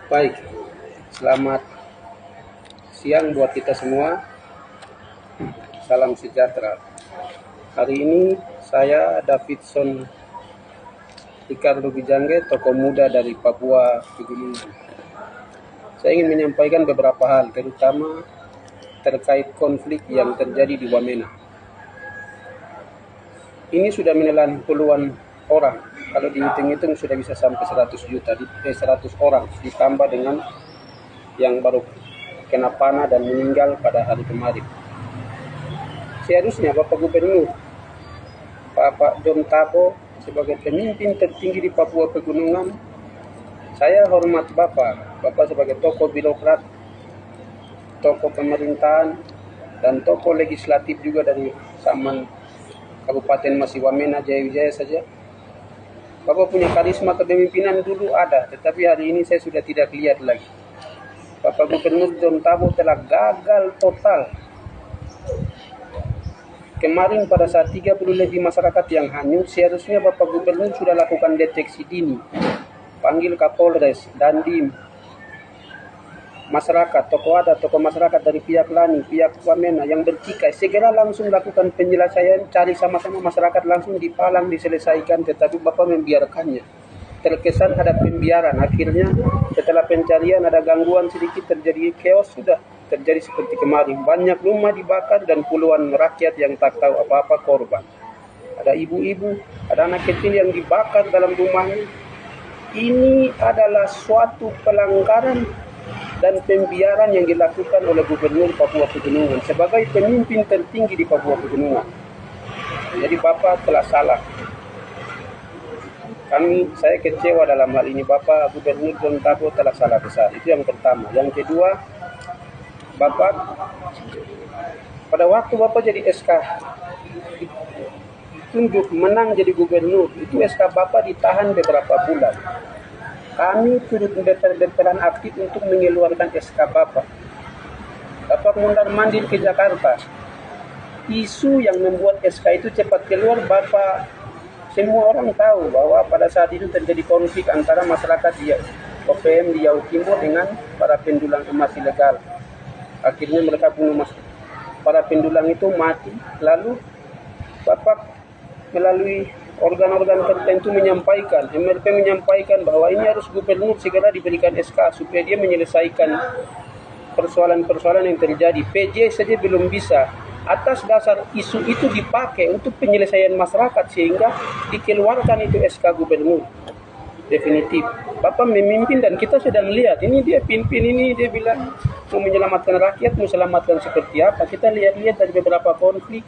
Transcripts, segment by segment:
Baik, selamat siang buat kita semua. Salam sejahtera. Hari ini saya Davidson Ricardo Bijangge, tokoh muda dari Papua Pegunungan. Saya ingin menyampaikan beberapa hal, terutama terkait konflik yang terjadi di Wamena. Ini sudah menelan puluhan orang. Kalau dihitung-hitung sudah bisa sampai 100 juta, 100 orang, ditambah dengan yang baru kena panah dan meninggal pada hari kemarin. Seharusnya Bapak Gubernur, Bapak John Tabo, sebagai pemimpin tertinggi di Papua Pegunungan, saya hormat Bapak sebagai tokoh birokrat, tokoh pemerintahan, dan tokoh legislatif juga dari Saman Kabupaten Masih Wamena Jaya Wijaya saja. Bapak punya karisma kepemimpinan dulu ada, tetapi hari ini saya sudah tidak lihat lagi. Bapak Gubernur John Tabo telah gagal total. Kemarin pada saat 30 lebih masyarakat yang hanyut, seharusnya Bapak Gubernur sudah lakukan deteksi dini. Panggil Kapolres, Dandim, masyarakat, tokoh adat, tokoh masyarakat dari pihak Lani, pihak Wamena yang bertikai, segera langsung lakukan penyelesaian, cari sama-sama masyarakat, langsung dipalang, diselesaikan, tetapi Bapak membiarkannya. Terkesan ada pembiaran, akhirnya setelah pencarian ada gangguan sedikit, terjadi chaos, sudah terjadi seperti kemarin. Banyak rumah dibakar dan puluhan rakyat yang tak tahu apa-apa korban. Ada ibu-ibu, ada anak kecil yang dibakar dalam rumahnya. Ini adalah suatu pelanggaran dan pembiaran yang dilakukan oleh Gubernur Papua Pegunungan sebagai pemimpin tertinggi di Papua Pegunungan. Jadi Bapak telah salah. Saya kecewa dalam hal ini. Bapak Gubernur John Tabo telah salah besar. Itu yang pertama. Yang kedua, Bapak pada waktu Bapak jadi SK tunjuk menang jadi gubernur, itu SK Bapak ditahan beberapa bulan. Kami turut berperan aktif untuk mengeluarkan SK Bapak. Bapak mundar-mandir ke Jakarta. Isu yang membuat SK itu cepat keluar, Bapak, semua orang tahu bahwa pada saat itu terjadi konflik antara masyarakat di OPM di Yau Timur dengan para pendulang emas ilegal. Akhirnya mereka bunuh para pendulang itu mati. Lalu Bapak melalui organ-organ tertentu menyampaikan, MRP menyampaikan bahwa ini harus gubernur segera diberikan SK supaya dia menyelesaikan persoalan-persoalan yang terjadi. PJ saja belum bisa. Atas dasar isu itu dipakai untuk penyelesaian masyarakat sehingga dikeluarkan itu SK gubernur definitif. Bapak memimpin dan kita sedang lihat, ini dia pimpin, ini dia bilang mau menyelamatkan rakyat, mau selamatkan seperti apa. Kita lihat-lihat dari beberapa konflik,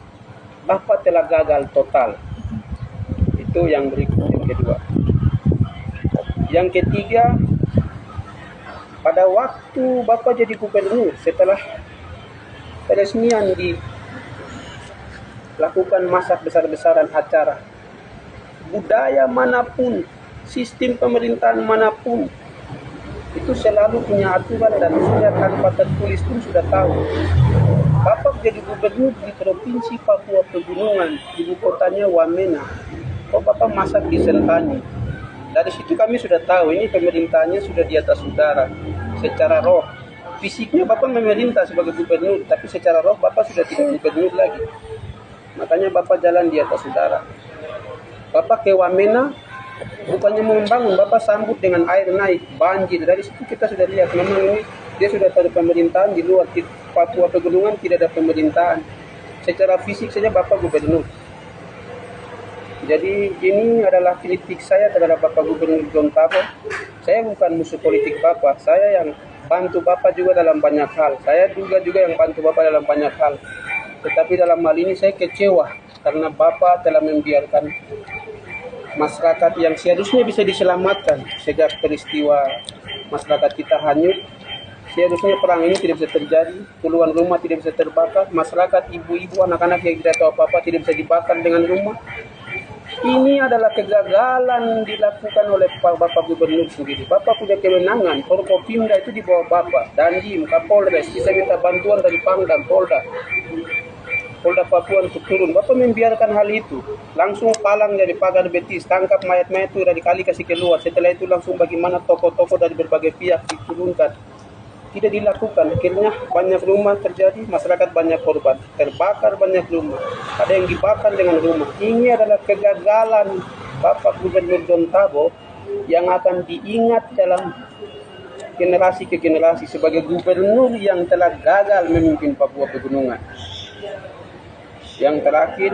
Bapak telah gagal total. Itu yang berikut, yang kedua. Yang ketiga, pada waktu Bapak jadi gubernur, setelah peresmian dilakukan masak besar-besaran acara, budaya manapun, sistem pemerintahan manapun, itu selalu punya aturan dan saya tanpa tertulis pun sudah tahu. Bapak jadi gubernur di Provinsi Papua Pegunungan, ibu kotanya Wamena. Kok Bapak masak di Sentani? Dari situ kami sudah tahu ini pemerintahnya sudah di atas udara. Secara roh, fisiknya Bapak memerintah sebagai gubernur, tapi secara roh Bapak sudah tidak gubernur lagi. Makanya Bapak jalan di atas udara. Bapak ke Wamena, bukannya membangun, Bapak sambut dengan air naik, banjir. Dari situ kita sudah lihat memang ini dia sudah ada pemerintahan di luar. Di Papua Pegunungan tidak ada pemerintahan. Secara fisik saja Bapak gubernur. Jadi ini adalah kritik saya terhadap Bapak Gubernur John Tabo. Saya bukan musuh politik Bapak. Saya yang bantu Bapak juga dalam banyak hal. Saya juga yang bantu Bapak dalam banyak hal. Tetapi dalam hal ini saya kecewa karena Bapak telah membiarkan masyarakat yang seharusnya bisa diselamatkan sejak peristiwa masyarakat kita hanyut. Seharusnya perang ini tidak bisa terjadi, puluhan rumah tidak bisa terbakar, masyarakat, ibu-ibu, anak-anak yang tidak tahu apa-apa tidak bisa dibakar dengan rumah. Ini adalah kegagalan dilakukan oleh Bapak Gubernur sendiri. Bapak punya kewenangan, Forkopimda itu di bawah Bapak, Dandim, Kapolres, bisa minta bantuan dari Pangdam, Polda. Polda Papua untuk turun. Bapak membiarkan hal itu. Langsung palang dari pagar betis, tangkap mayat-mayat itu dari kali kasih keluar. Setelah itu langsung bagaimana tokoh-tokoh dari berbagai pihak diturunkan. Tidak dilakukan. Akhirnya banyak rumah terjadi, masyarakat banyak korban. Terbakar banyak rumah. Ada yang dibakar dengan rumah. Ini adalah kegagalan Bapak Gubernur John Tabo yang akan diingat dalam generasi ke generasi sebagai gubernur yang telah gagal memimpin Papua Pegunungan. Yang terakhir,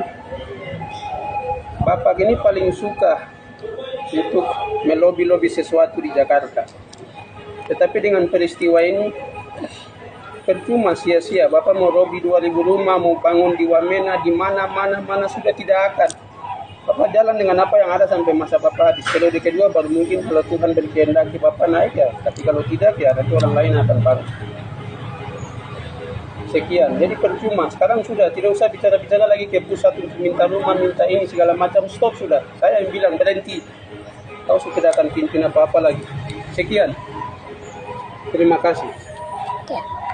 Bapak ini paling suka untuk melobi-lobi sesuatu di Jakarta. Tetapi dengan peristiwa ini, percuma sia-sia. Bapak mau lobi 2000 rumah, mau bangun di Wamena, di mana-mana sudah tidak akan. Bapak jalan dengan apa yang ada sampai masa Bapak habis. Periode kedua baru mungkin kalau Tuhan berkehendak Bapak naik ya. Tapi kalau tidak ya nanti orang lain akan baru. Sekian, jadi percuma. Sekarang sudah tidak usah bicara-bicara lagi ke pusat untuk minta rumah, minta ini segala macam. Stop sudah. Saya yang bilang berhenti. Tahu sudah tidak akan pimpin apa-apa lagi. Sekian. Terima kasih. Ya.